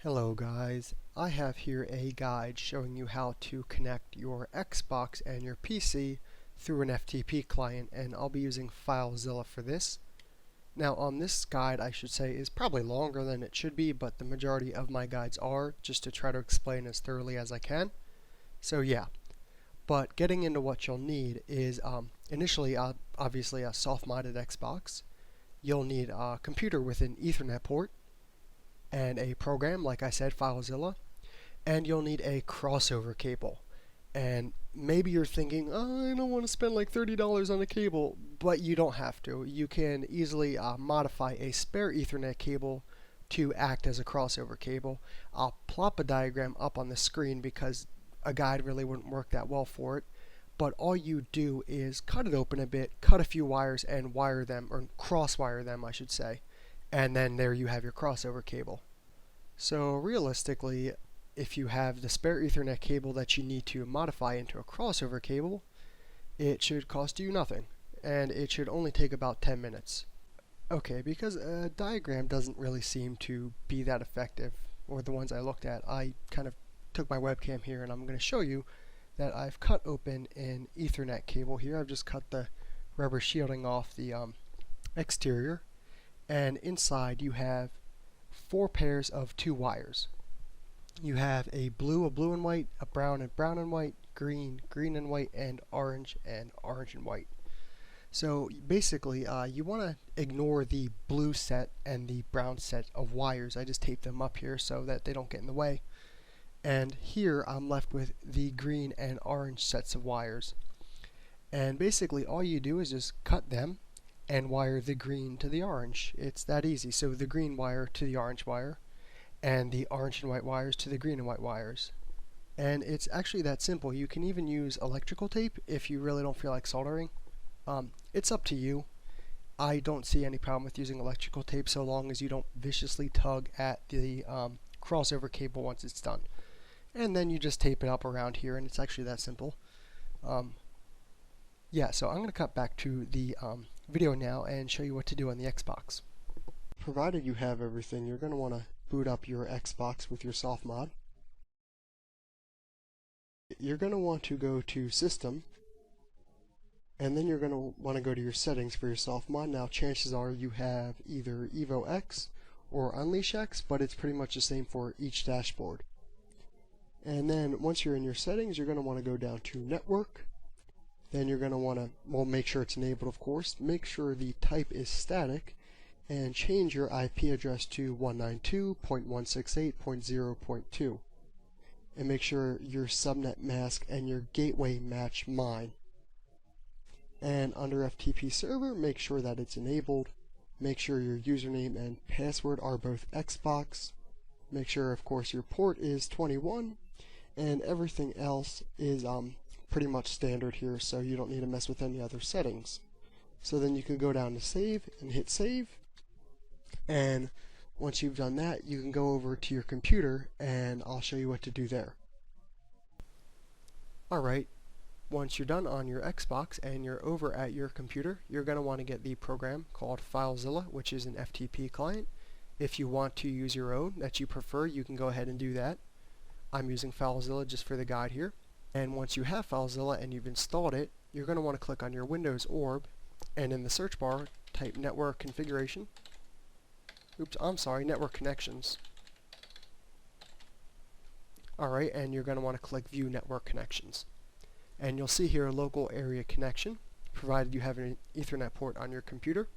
Hello guys, I have here a guide showing you how to connect your Xbox and your PC through an FTP client, and I'll be using FileZilla for this. Now this guide, I should say, is probably longer than it should be, but the majority of my guides are, just to try to explain as thoroughly as I can. So yeah, but getting into what you'll need is initially obviously a soft-modded Xbox. You'll need a computer with an Ethernet port and a program, like I said, FileZilla, and you'll need a crossover cable. And maybe you're thinking, oh, I don't want to spend like $30 on a cable, but you don't have to. You can easily modify a spare Ethernet cable to act as a crossover cable. I'll plop a diagram up on the screen because a guide really wouldn't work that well for it. But all you do is cut it open a bit, cut a few wires and wire them, or cross-wire them I should say, and then there you have your crossover cable. So realistically, if you have the spare Ethernet cable that you need to modify into a crossover cable, it should cost you nothing, and it should only take about 10 minutes. Okay, because a diagram doesn't really seem to be that effective, or the ones I looked at, I kind of took my webcam here and I'm going to show you that I've cut open an Ethernet cable here. I've just cut the rubber shielding off the exterior, and inside you have 4 pairs of 2 wires. You have a blue and white, a brown and white, green and white, and orange and white. So basically you want to ignore the blue set and the brown set of wires. I just taped them up here so that they don't get in the way. And here I'm left with the green and orange sets of wires. And basically all you do is just cut them and wire the green to the orange. It's that easy. So the green wire to the orange wire, and the orange and white wires to the green and white wires. And it's actually that simple. You can even use electrical tape if you really don't feel like soldering. It's up to you. I don't see any problem with using electrical tape so long as you don't viciously tug at the crossover cable once it's done. And then you just tape it up around here, and it's actually that simple. Yeah, so I'm going to cut back to the video now and show you what to do on the Xbox. Provided you have everything, you're going to want to boot up your Xbox with your soft mod. You're going to want to go to System, and then you're going to want to go to your settings for your soft mod. Now chances are you have either Evo X or Unleash X, but it's pretty much the same for each dashboard. And then once you're in your settings, you're going to want to go down to Network. Then you're going to want to, well, make sure it's enabled, of course. Make sure the type is static, and change your IP address to 192.168.0.2. And make sure your subnet mask and your gateway match mine. And under FTP server, make sure that it's enabled. Make sure your username and password are both Xbox. Make sure, of course, your port is 21, and everything else is pretty much standard here, so you don't need to mess with any other settings. So then you can go down to Save and hit Save, and once you've done that, you can go over to your computer and I'll show you what to do there. Alright, once you're done on your Xbox and you're over at your computer, you're going to want to get the program called FileZilla, which is an FTP client. If you want to use your own that you prefer, you can go ahead and do that. I'm using FileZilla just for the guide here. And once you have FileZilla and you've installed it, you're going to want to click on your Windows orb, and in the search bar type network configuration. Network connections. Alright, and you're going to want to click View Network Connections. And you'll see here a local area connection, provided you have an Ethernet port on your computer.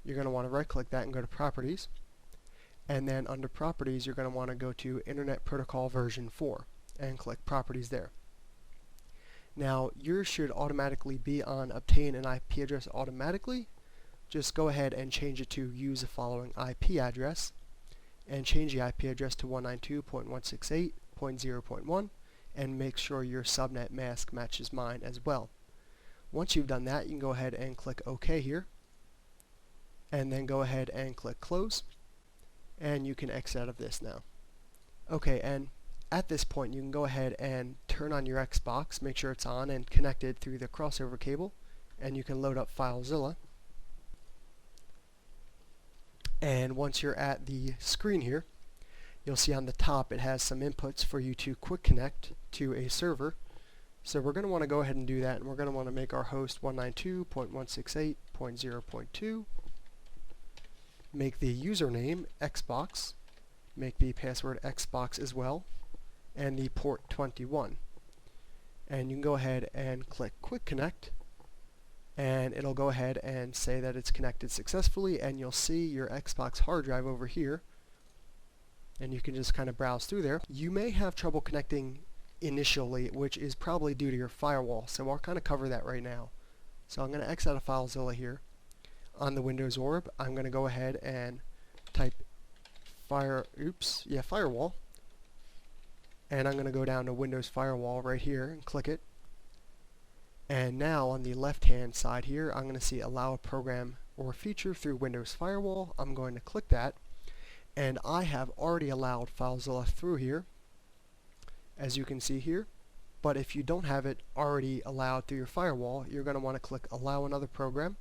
You're going to want to right click that and go to Properties. And then under Properties, you're going to want to go to Internet Protocol version 4 and click Properties there. Now, yours should automatically be on Obtain an IP address automatically. Just go ahead and change it to use the following IP address, and change the IP address to 192.168.0.1, and make sure your subnet mask matches mine as well. Once you've done that, you can go ahead and click OK here, and then go ahead and click Close, and you can exit out of this now. Okay, and at this point you can go ahead and turn on your Xbox, make sure it's on and connected through the crossover cable, and you can load up FileZilla. And once you're at the screen here, you'll see on the top it has some inputs for you to quick connect to a server. So we're going to want to go ahead and do that, and we're going to want to make our host 192.168.0.2, make the username Xbox, make the password Xbox as well, and the port 21. And you can go ahead and click Quick Connect, and it'll go ahead and say that it's connected successfully, and you'll see your Xbox hard drive over here, and you can just kind of browse through there. You may have trouble connecting initially, which is probably due to your firewall, so I'll kind of cover that right now. So I'm going to X out of FileZilla here. On the Windows orb, I'm going to go ahead and type firewall, and I'm going to go down to Windows Firewall right here and click it. And now on the left hand side here, I'm going to see allow a program or feature through Windows Firewall. I'm going to click that, and I have already allowed FileZilla through here, as you can see here. But if you don't have it already allowed through your firewall, you're going to want to click allow another program,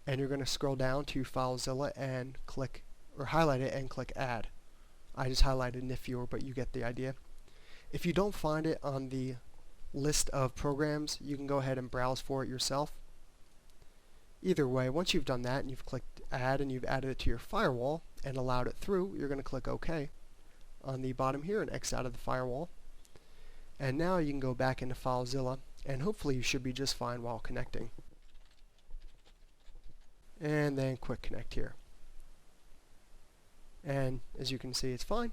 and you're going to scroll down to FileZilla and click, or highlight it and click add. I just highlighted NIFViewer, but you get the idea. If you don't find it on the list of programs, you can go ahead and browse for it yourself. Either way, once you've done that and you've clicked add and you've added it to your firewall and allowed it through, you're going to click OK on the bottom here and X out of the firewall. And now you can go back into FileZilla, and hopefully you should be just fine while connecting. And then quick connect here. And as you can see, it's fine.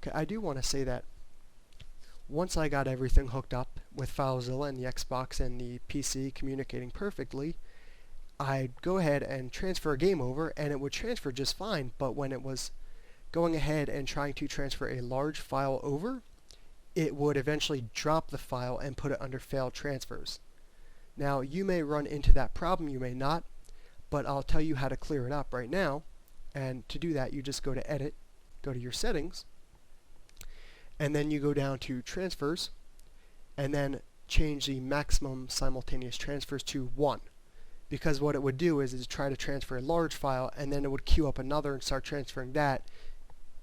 Okay, I do want to say that once I got everything hooked up with FileZilla and the Xbox and the PC communicating perfectly, I'd go ahead and transfer a game over, and it would transfer just fine. But when it was going ahead and trying to transfer a large file over, it would eventually drop the file and put it under failed transfers. Now, you may run into that problem, you may not, but I'll tell you how to clear it up right now. And to do that, you just go to Edit, go to your settings, and then you go down to Transfers, and then change the maximum simultaneous transfers to 1. Because what it would do is try to transfer a large file, and then it would queue up another and start transferring that,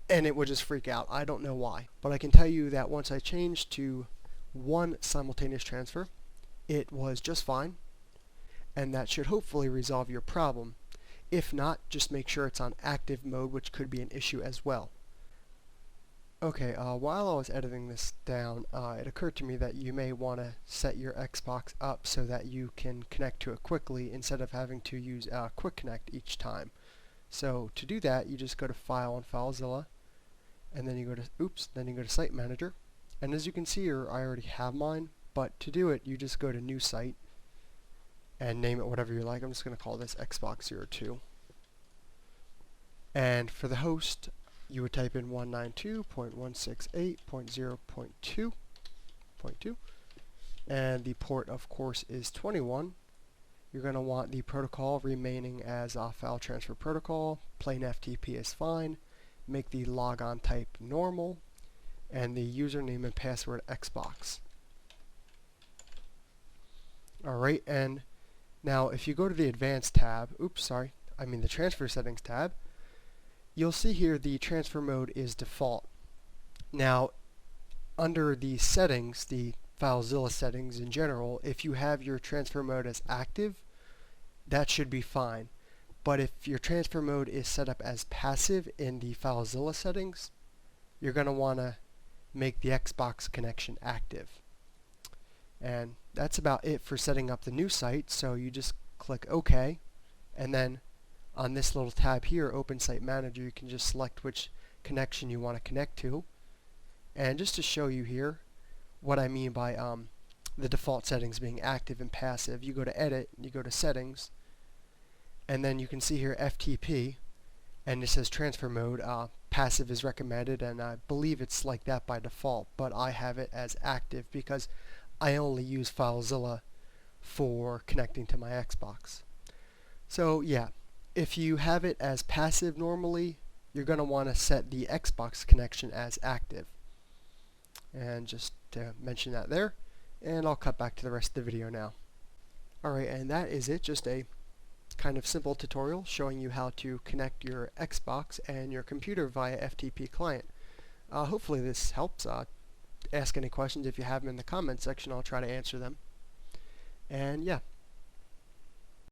and it would just freak out. I don't know why. But I can tell you that once I changed to 1 simultaneous transfer, it was just fine, and that should hopefully resolve your problem. If not, just make sure it's on active mode, which could be an issue as well. Okay, while I was editing this down, it occurred to me that you may want to set your Xbox up so that you can connect to it quickly instead of having to use Quick Connect each time. So to do that, you just go to File on FileZilla, and then you go to Site Manager. And as you can see here, I already have mine, but to do it, you just go to New Site and name it whatever you like. I'm just going to call this Xbox 02. And for the host, you would type in 192.168.0.2, and the port, of course, is 21. You're going to want the protocol remaining as a file transfer protocol. Plain FTP is fine. Make the logon type normal, and the username and password Xbox. Alright, and now if you go to the Advanced tab, the Transfer Settings tab, you'll see here the transfer mode is default. Now, under the settings, the FileZilla settings in general, if you have your transfer mode as active, that should be fine. But if your transfer mode is set up as passive in the FileZilla settings, you're going to want to make the Xbox connection active. And that's about it for setting up the new site. So you just click OK, and then on this little tab here, Open Site Manager, you can just select which connection you want to connect to. And just to show you here what I mean by the default settings being active and passive, you go to Edit, you go to Settings, and then you can see here FTP, and it says Transfer Mode, passive is recommended, and I believe it's like that by default, but I have it as active because I only use FileZilla for connecting to my Xbox. So yeah, if you have it as passive normally, you're going to want to set the Xbox connection as active. And just to mention that there, and I'll cut back to the rest of the video now. Alright, and that is it, just a kind of simple tutorial showing you how to connect your Xbox and your computer via FTP client. Hopefully this helps. Ask any questions if you have them in the comments section. I'll try to answer them. And yeah,